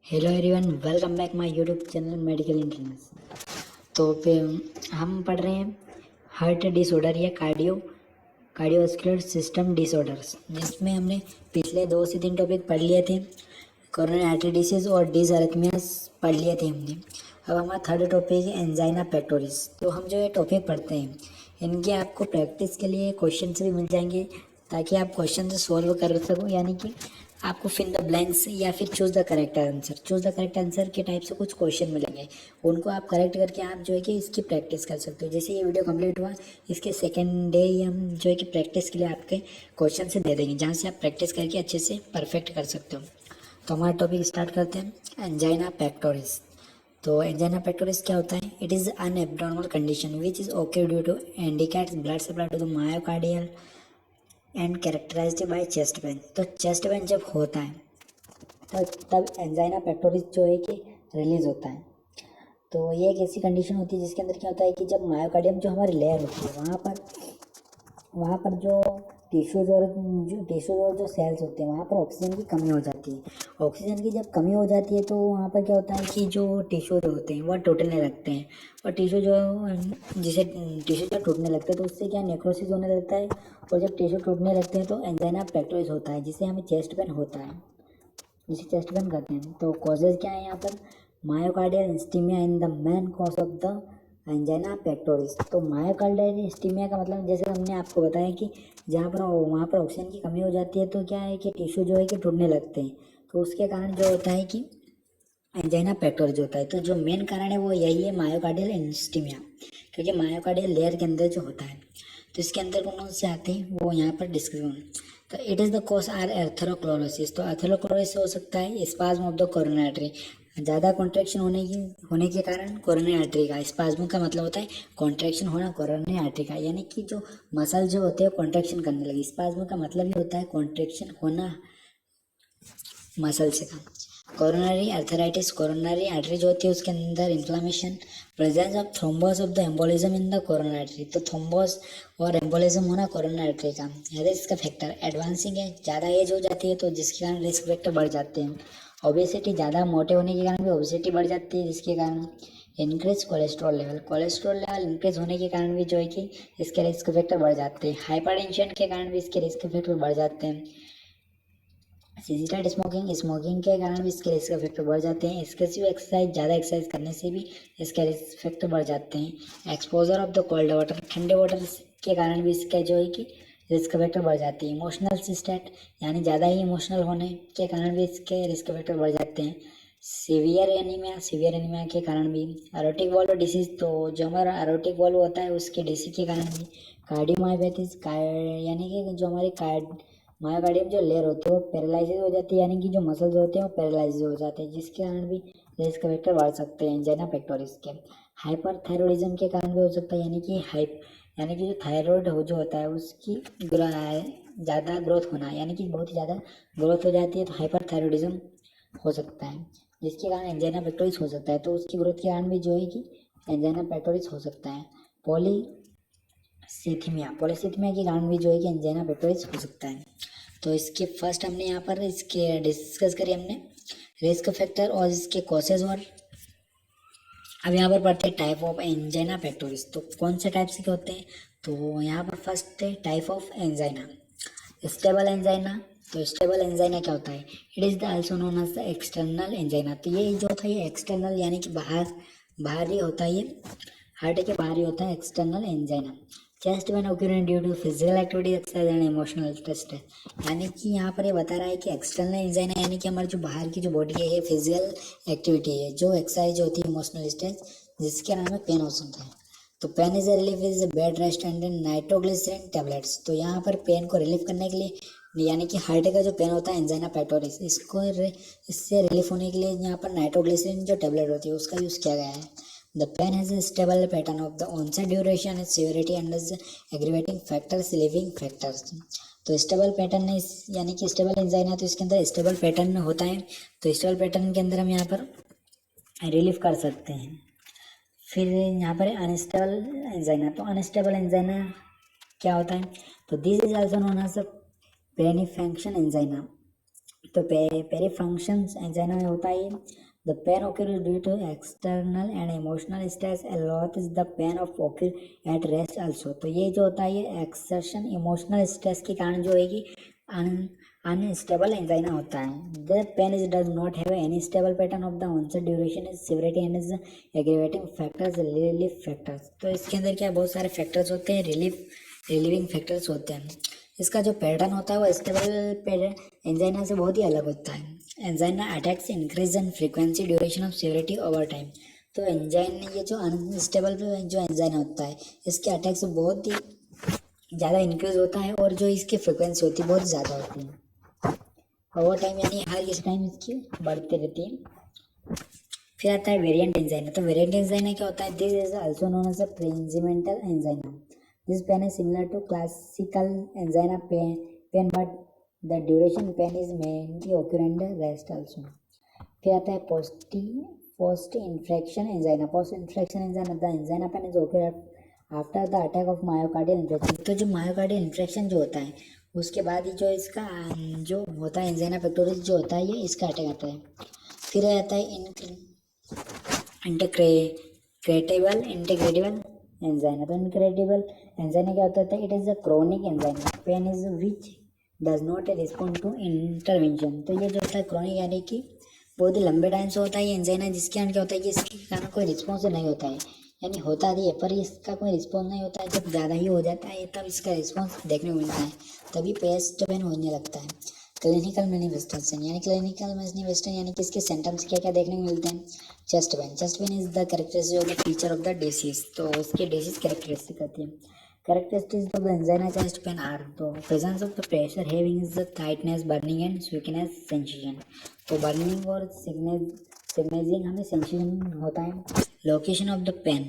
Hello everyone, welcome back my YouTube channel medical international. तो फिर हम पढ़ रहे हैं हार्ट डिसऑर्डर या कार्डियोवास्कुलर सिस्टम डिसऑर्डर्स, जिसमें हमने पिछले 2 से 3 टॉपिक पढ़ लिए थे। कोरोनरी आर्टरी डिसीज और डिसअरिथमियास पढ़ लिए थे हमने। अब हमारा थर्ड टॉपिक है एंजाइना पेक्टोरिस। तो हम जो ये टॉपिक पढ़ते हैं इनके आपको प्रैक्टिस के लिए क्वेश्चन भी मिल जाएंगे, ताकि आप क्वेश्चन से सॉल्व कर सको, यानी कि आपको फिल द ब्लैंक्स या फिर चूज द करेक्ट आंसर के टाइप से कुछ क्वेश्चन मिलेंगे। उनको आप करेक्ट करके आप जो है कि इसकी प्रैक्टिस कर सकते हो। जैसे ये वीडियो कंप्लीट हुआ, इसके सेकंड डे ही हम जो है कि प्रैक्टिस के लिए आपके क्वेश्चन से दे देंगे, जहाँ से आप प्रैक्टिस करके अच्छे से परफेक्ट कर सकते हो। तो हमारा टॉपिक स्टार्ट करते हैं, एंजाइना पेक्टोरिस। तो एंजाइना पेक्टोरिस क्या होता है? It is an abnormal condition which is okay due to indicates blood supply to the myocardial and characterized by chest pain. तो चेस्ट पेन जब होता है तब एंजाइना पेक्टोरिस जो है कि रिलीज होता है। तो ये एक ऐसी कंडीशन होती है जिसके अंदर क्या होता है कि जब मायोकार्डियम जो हमारी लेयर होती है वहाँ पर जो टिश्यूज और जो सेल्स होते हैं वहाँ पर ऑक्सीजन की कमी हो जाती है। ऑक्सीजन की जब कमी हो जाती है तो वहाँ पर क्या होता है कि जो टिश्यूज होते हैं वह टूटने लगते हैं। और टिश्यू जो टूटने लगते हैं तो उससे क्या नेक्रोसिस होने लगता है। और जब टिश्यू टूटने लगते हैं तो एंजाइना पेक्टोरिस होता है, जिससे हमें चेस्ट पेन होता है, जिसे चेस्ट पेन करते हैं। तो कॉजेज क्या है यहाँ पर? Myocardial ischemia in the main cause of the angina pectoris. तो मायोकार्डियल इस्टीमिया का मतलब जैसे हमने आपको बताया कि जहाँ पर वहाँ पर ऑक्सीजन की कमी हो जाती है तो क्या है कि टिश्यू जो है कि टूटने लगते हैं। तो उसके कारण जो होता है कि एंजाइना पेक्टोरिस होता है। तो जो मेन कारण है वो यही है, मायोकार्डियल इस्टीमिया, क्योंकि मायोकार्डियल लेयर के अंदर जो होता है। तो इसके अंदर कौन से आते हैं वो यहाँ पर डिस्क्रिप्शन। तो it is the cause are atherosclerosis. तो एर्थरोक्लोरोसिस हो सकता है spasm of the coronary artery, ज़्यादा कॉन्ट्रैक्शन होने के कारण कोरोनरी आर्टरी का। स्पाज्म का मतलब होता है कॉन्ट्रैक्शन होना कोरोनरी आर्टरी का, यानी कि जो मसल जो होते हैं कॉन्ट्रैक्शन करने लगे। स्पाज्म का मतलब ही होता है कॉन्ट्रैक्शन होना मसल से का। कोरोनरी अर्थराइटिस, कोरोनरी आर्टरी जो होती है उसके अंदर inflammation, presence of thrombus of the embolism in the coronary artery. तो थ्रोम्बोस और एम्बोलिज्म होना कोरोनरी आर्टरी का। रिस्क फैक्टर एडवांसिंग है, ज़्यादा एज हो जाती है तो जिसके कारण रिस्क फैक्टर बढ़ जाते हैं। ओबेसिटी, ज़्यादा मोटे होने के कारण भी ओबेसिटी बढ़ जाती है, जिसके कारण इंक्रीज कोलेस्ट्रॉल लेवल इंक्रीज होने के कारण भी जो है कि इसके रिस्क फैक्टर बढ़ जाते हैं। हाइपरटेंशन के कारण भी इसके रिस्क फैक्टर बढ़ जाते हैं। सिगरेट स्मोकिंग के कारण भी इसके रिस्क फैक्टर बढ़ जाते हैं। एक्सेसिव एक्सरसाइज, ज़्यादा एक्सरसाइज करने से भी इसके रिस्क फैक्टर बढ़ जाते हैं। Exposure of the cold water, ठंडे वाटर के कारण भी इसका जो है कि रिस्क फैक्टर बढ़ जाती है। इमोशनल स्टेट, यानी ज़्यादा ही इमोशनल होने के कारण भी इसके रिस्क फैक्टर बढ़ जाते हैं। सीवियर एनीमिया के कारण भी। एरोटिक वॉल्व डिसीज, तो जो हमारा एरोटिक वॉल्व होता है उसके डिसीज के कारण भी। कार्डियोमायोपैथीज, यानी कि जो हमारी मायोकार्डियम जो लेयर होती है वो पैरालाइसिस हो जाती है, यानी कि जो मसल्स होते हैं वो पैरालाइसिस हो जाते हैं, जिसके कारण भी रिस्क फैक्टर बढ़ सकते हैं एंजाइना पेक्टोरिस के। हाइपरथायरॉयडिज्म के कारण भी हो सकता है, यानी कि जो थायराइड जो होता है उसकी ज़्यादा ग्रोथ होना, यानी कि बहुत ही ज़्यादा ग्रोथ हो जाती है तो हाइपरथायरॉयडिज्म हो सकता है, जिसके कारण एंजाइना पेक्टोरिस हो सकता है। तो उसकी ग्रोथ के कारण भी जो है कि एंजाइना पेक्टोरिस हो सकता है। पॉलीसीथीमिया के कारण भी जो है कि एंजाइना पेक्टोरिस हो सकता है। तो इसके फर्स्ट हमने यहाँ पर इसके डिस्कस करी हमने रिस्क फैक्टर और इसके कॉसेज। और अब यहाँ पर पढ़ते हैं टाइप ऑफ एंजाइना पेक्टोरिस। तो कौन से टाइप से होते हैं? तो यहाँ पर फर्स्ट है type of angina, stable angina. तो स्टेबल एंजाइना क्या होता है? It is the also known as the external angina. तो ये जो होता है ये एक्सटर्नल, यानी कि बाहरी होता है, ये हार्ट के बाहरी होता है external angina. Chest pain occurring due to physical activity, exercise and emotional stress है। यानी कि यहाँ पर ये बता रहा है कि एक्सटर्नल एंजाइना यानी कि हमारी जो बाहर की जो बॉडी है ये फिजिकल एक्टिविटी है, जो एक्सरसाइज होती है, इमोशनल स्ट्रेस, जिसके कारण हमें पेन हो सकता है। तो pain is relief is bed rest and nitroglycerin tablets. तो यहाँ पर पेन को रिलीफ करने के लिए, यानी कि हार्ट का जो पेन होता है एंजाइना पेक्टोरिस, इससे रिलीफ होने के लिए यहाँ पर नाइट्रोग्लिसरीन जो टेबलेट होती है उसका यूज़ किया गया है। The pain has a stable pattern of the onset, duration and severity and is aggravating factors, relieving factors। तो स्टेबल पैटर्न है यानी कि स्टेबल एंजाइना है तो इसके अंदर स्टेबल पैटर्न होता है। तो स्टेबल पैटर्न के अंदर हम यहाँ पर रिलीफ कर सकते हैं। फिर यहाँ पर अनस्टेबल एंजाइना। तो अनस्टेबल एंजाइना क्या होता है? तो this is also known as preinfarction angina. तो पेरी फंक्शंस एंजाइना में होता है the pain occur due to external and emotional stress a lot is the pain of occur at rest also. तो ये जो होता है ये एक्सर्शन इमोशनल स्ट्रेस के कारण जो है कि अनस्टेबल एंजाइना होता है। The pain is does not have any stable pattern of the onset duration is severity and is aggravating factors relief factors. तो इसके अंदर क्या बहुत सारे फैक्टर्स होते हैं, रिलीविंग फैक्टर्स होते हैं। इसका जो पैटर्न होता है वो स्टेबल एंजाइना से बहुत ही अलग होता है। Angina attacks increase in frequency duration of severity over time. तो एंजाइन ये जो अनस्टेबल जो एंजाइना होता है इसके अटैक्स बहुत ही ज़्यादा इंक्रीज होता है और जो इसकी फ्रिक्वेंसी होती है बहुत ज़्यादा होती है ओवर टाइम, यानी हर किसी टाइम इसकी बढ़ती रहती है। फिर आता है वेरिएंट एंजाइना। तो वेरिएंट एंजाइना क्या होता है, this is also known as a Prinzmetal angina. This pain is similar to classical angina pain but the duration pain is mainly occur at rest also. फिर आता है post infection angina. Post infection angina the angina pain is occur after the attack of myocardial infection. तो जो myocardial infection जो होता है उसके बाद ही जो इसका जो होता है एंजाइना पेक्टोरिस जो होता है ये इसका अटैक आता है। फिर आता है इंटीग्रेटिबल एंजाइना। तो इंटीग्रेटिबल एंजाइना क्या होता है, it is a chronic angina pain is which does not respond to intervention. तो ये जो होता है क्रोनिक यानी कि बहुत ही लंबे टाइम से होता है ये एंजाइना, जिसके कारण क्या होता है कि इसके कारण कोई रिस्पॉन्स नहीं होता है, यानी होता नहीं है पर इसका कोई रिस्पॉन्स नहीं होता है। जब ज़्यादा ही हो जाता है तब इसका रिस्पॉन्स देखने को मिलता है, तभी पेस्ट पेन होने लगता है। क्लिनिकल मैनिफेस्टेशन यानी क्लिनिकल मैनिफेस्टेशन यानी कि इसके सिम्टम्स क्या क्या देखने को मिलते हैं। Chest pain is the characteristic of the feature of the disease. तो उसकी डिसीज कैरेक्टरिस्टिक होती है। Characteristics of the angina chest pain are, तो presence of the pressure having is the tightness burning and squeezing sensation. तो burning और squeezing हमें sensation होता है। Location of the pain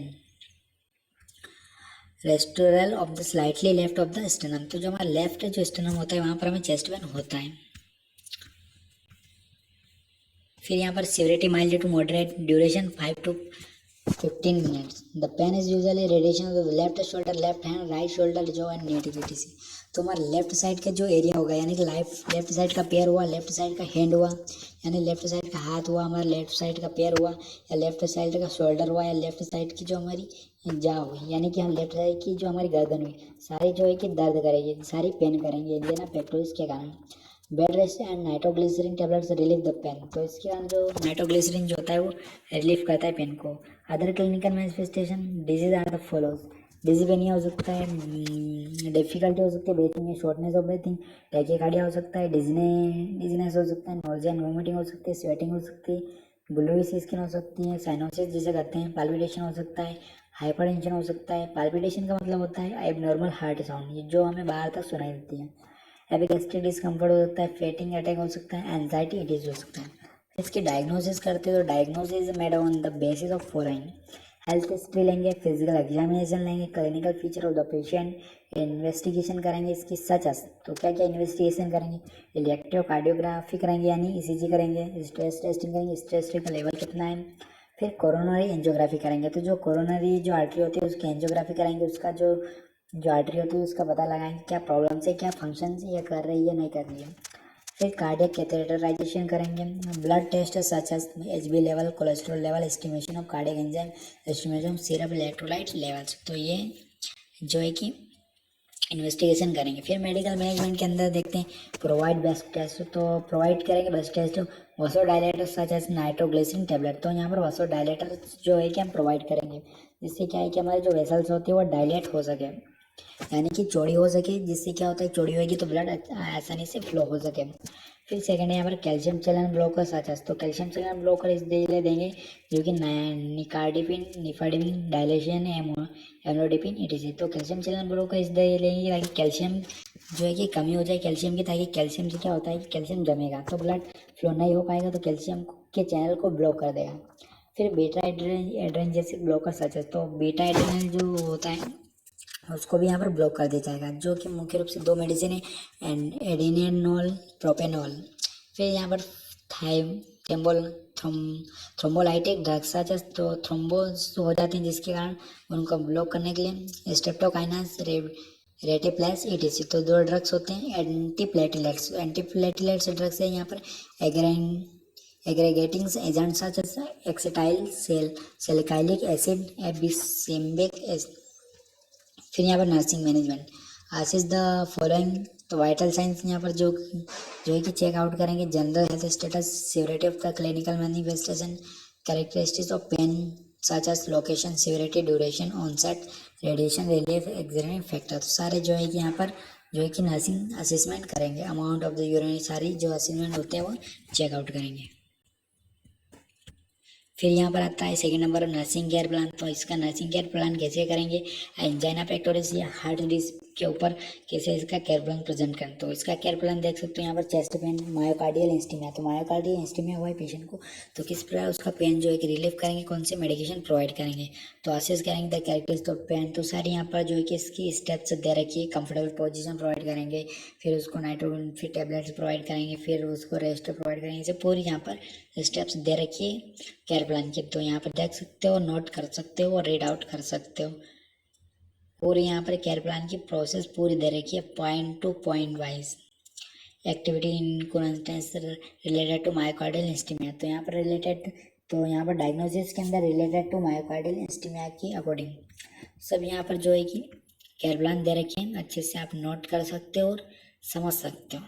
retrosternal of the slightly left of the sternum. तो जो हमारा left जो स्टेनम होता है वहाँ पर हमें चेस्ट पेन होता है। फिर यहाँ पर severity mild to moderate, duration 5 to 15 minutes. The pain is usually radiation of the left shoulder, left hand, right shoulder जो एंड नेटिविटी से। तो हमारा लेफ्ट साइड का जो एरिया होगा यानी कि लेफ्ट साइड का पैर हुआ, लेफ्ट साइड का हैंड हुआ यानी लेफ्ट साइड का हाथ हुआ, हमारा लेफ्ट साइड का पैर हुआ, या लेफ्ट साइड का शोल्डर हुआ, या लेफ्ट साइड की जो हमारी जा हुई यानी कि हम लेफ्ट साइड की जो हमारी गर्दन हुई, सारी जो है कि दर्द करेगी, सारी पेन करेंगे एंजाइना पेक्टोरिस के कारण। Bed rest and nitroglycerin tablets relieve the pain. तो इसके कारण जो नाइट्रोग्लिसरीन जो होता है वो रिलीफ करता है पेन को। Other clinical manifestation disease are the follows. Dyspnoea हो सकता है, डिफिकल्टी हो सकती है ब्रीथिंग में, शॉर्टनेस ऑफ ब्रीथिंग, टैकीकार्डिया हो सकता है, डिजीनेस हो सकता है, नोजिया एंड वोमिटिंग हो सकती है, स्वेटिंग हो सकती है, ब्लूइश स्किन हो सकती है, साइनोसिस जिसे कहते हैं, पाल्पिटेशन हो सकता है, हाइपरटेंशन हो सकता है। पाल्पिटेशन का मतलब होता है एबनॉर्मल हार्ट साउंड, ये जो हमें बाहर तक सुनाई देती है। एपिगैस्ट्रिक डिस्कम्फर्ट हो सकता है, फेटिंग अटैक हो सकता है, एंजाइटी इटीज हो सकता है। इसकी डायग्नोसिस करते हैं तो diagnosis made on the basis of following. Health history लेंगे, फिजिकल एग्जामिनेशन लेंगे, clinical feature of the patient, investigation करेंगे इसकी सच एस। तो क्या क्या इन्वेस्टिगेशन करेंगे, इलेक्ट्रोकार्डियोग्राफी करेंगे यानी ईसीजी करेंगे, स्ट्रेस टेस्टिंग करेंगे, स्ट्रेस का लेवल कितना है। फिर कोरोनरी एंजियोग्राफी करेंगे, तो जो कोरोनरी जो आर्टरी होती है उसकी एंजियोग्राफी करेंगे, उसका जो आर्टरी होती है उसका पता लगाएंगे क्या प्रॉब्लम से, क्या फंक्शन से, या कर रही है नहीं कर रही है। फिर कार्डियक कैथेटराइजेशन करेंगे, blood test such as Hb level, cholesterol level, estimation of cardiac enzyme, estimation of serum electrolyte levels. तो ये जो है कि इन्वेस्टिगेशन करेंगे। फिर मेडिकल मैनेजमेंट के अंदर देखते हैं प्रोवाइड बेस्ट टेस्ट। तो प्रोवाइड करेंगे best test vasodilator such as nitroglycerin tablet. तो यहाँ पर वासोडायलेटर जो है कि हम प्रोवाइड करेंगे, जिससे क्या है कि हमारे जो वेसल्स होती है वो डायलेट हो सके यानी कि चौड़ी हो सके, जिससे क्या होता है चौड़ी होगी तो ब्लड आसानी से फ्लो हो सके। फिर सेकंड है यहाँ पर calcium channel blocker such as. तो कैल्शियम चैनल ब्लॉकर इस लिए देंगे जो कि nicardipine, nifedipine, dilation, amlodipine ETC. तो कैल्शियम चैनल ब्लॉकर इस लिए लेंगे ताकि कैल्शियम जो है कि कमी हो जाए कैल्शियम की, ताकि कैल्शियम से क्या होता है कि कैल्शियम जमेगा तो ब्लड फ्लो नहीं हो पाएगा, तो कैल्शियम के चैनल को ब्लॉक कर देगा। फिर बीटा एड्रेन जैसे ब्लॉकर सच एज। तो बीटा एड्रेनल जो होता है उसको भी यहाँ पर ब्लॉक कर दिया जाएगा, जो कि मुख्य रूप से दो मेडिसिन है, एडिनियनोल, प्रोपेनोल। फिर यहाँ पर थ्रोम्बोलाइटिक ड्रग्स सच एज। तो थ्रोम्बोस हो जाते हैं जिसके कारण उनको ब्लॉक करने के लिए स्ट्रेप्टोकाइनास, रेटिप्लेस ETC। तो दो ड्रग्स होते हैं एंटीप्लेटिलेट्स। एंटीप्लेटिलेट्स ड्रग्स है यहाँ पर aggregating agent such as acetyl salicylic acid, एबिसेम्बिक एसिड। फिर यहाँ पर nursing management, assist the following. तो वाइटल साइंस यहाँ पर जो है कि चेकआउट करेंगे general health status, severity of the clinical manifestation, characteristics of pain such as location, severity, duration, onset, radiation relief, एक्सरेंट फैक्टर। तो सारे जो है कि यहाँ पर जो है कि नर्सिंग असेसमेंट करेंगे। अमाउंट ऑफ द यूरिन, सारी जो असेसमेंट होते हैं वो चेकआउट करेंगे। फिर यहाँ पर आता है second number nursing care plan. तो इसका नर्सिंग केयर प्लान कैसे करेंगे, एंजाइना पेक्टोरिस या हार्ट डिजीज के ऊपर कैसे इसका केयर प्लान प्रेजेंट करें। तो इसका केयर प्लान देख सकते हो यहाँ पर, चेस्ट पेन, मायोकार्डियल इंस्टीमिया। तो मायोकार्डियल इंस्टीमिया हुआ है पेशेंट को, तो किस प्रकार उसका पेन जो है कि रिलीफ करेंगे, कौन से मेडिकेशन प्रोवाइड करेंगे। तो असेस करेंगे द कैरेक्टरिस्टिक्स ऑफ पेन। तो सारी यहाँ पर जो है कि इसकी स्टेप्स दे रखी है, कंफर्टेबल पोजीशन प्रोवाइड करेंगे, फिर उसको नाइट्रोजन फिर टेबलेट्स प्रोवाइड करेंगे, फिर उसको रेस्ट प्रोवाइड करेंगे। इसे पूरी यहाँ पर स्टेप्स दे रखी है केयर प्लान की। तो यहाँ पर देख सकते हो, नोट कर सकते हो और रीड आउट कर सकते हो। और यहाँ पर केयर प्लान की प्रोसेस पूरी दे रखी है point to point wise. Activity इन कॉन्स्टेंस रिलेटेड टू मायोकार्डियल इंस्टीमिया। तो यहाँ पर डायग्नोसिस के अंदर रिलेटेड टू मायोकार्डियल इंस्टीमिया की अकॉर्डिंग सब यहाँ पर जो है कि केयर प्लान दे रखे हैं, अच्छे से आप नोट कर सकते हो और समझ सकते हो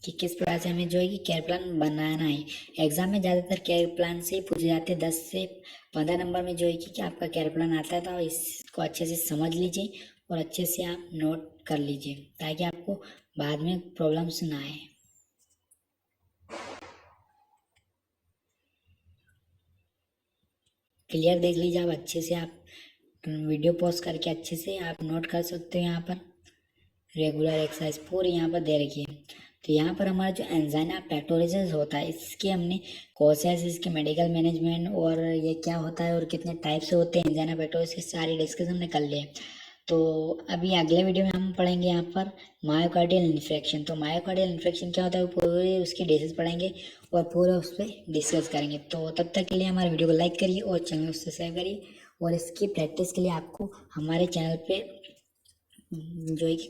कि किस प्रकार से हमें जो है कि केयर प्लान बनाना है। एग्जाम में ज़्यादातर केयर प्लान से ही पूछे जाते हैं, 10 से 15 नंबर में जो है कि आपका केयर प्लान आता था, इसको अच्छे से समझ लीजिए और अच्छे से आप नोट कर लीजिए ताकि आपको बाद में प्रॉब्लम्स ना आए। क्लियर देख लीजिए आप अच्छे से, आप वीडियो पॉज करके अच्छे से आप नोट कर सकते हो। यहाँ पर रेगुलर एक्सरसाइज पूरी यहाँ पर दे रखी है। तो यहाँ पर हमारा जो एंजाइना पेक्टोरिस होता है, इसके हमने कॉजेस, इसके मेडिकल मैनेजमेंट और ये क्या होता है और कितने टाइप से होते हैं एंजाइना पेक्टोरिस, की सारी डिस्कस हमने कर लिए। तो अभी अगले वीडियो में हम पढ़ेंगे यहाँ पर मायोकार्डियल इन्फेक्शन। तो मायोकार्डियल इन्फेक्शन क्या होता है, पूरे उसकी डिटेल्स पढ़ेंगे और पूरा उस पर डिस्कस करेंगे। तो तब तक के लिए हमारे वीडियो को लाइक करिए और चैनल को सब्सक्राइब करिए, और इसकी प्रैक्टिस के लिए आपको हमारे चैनल पे जो है कि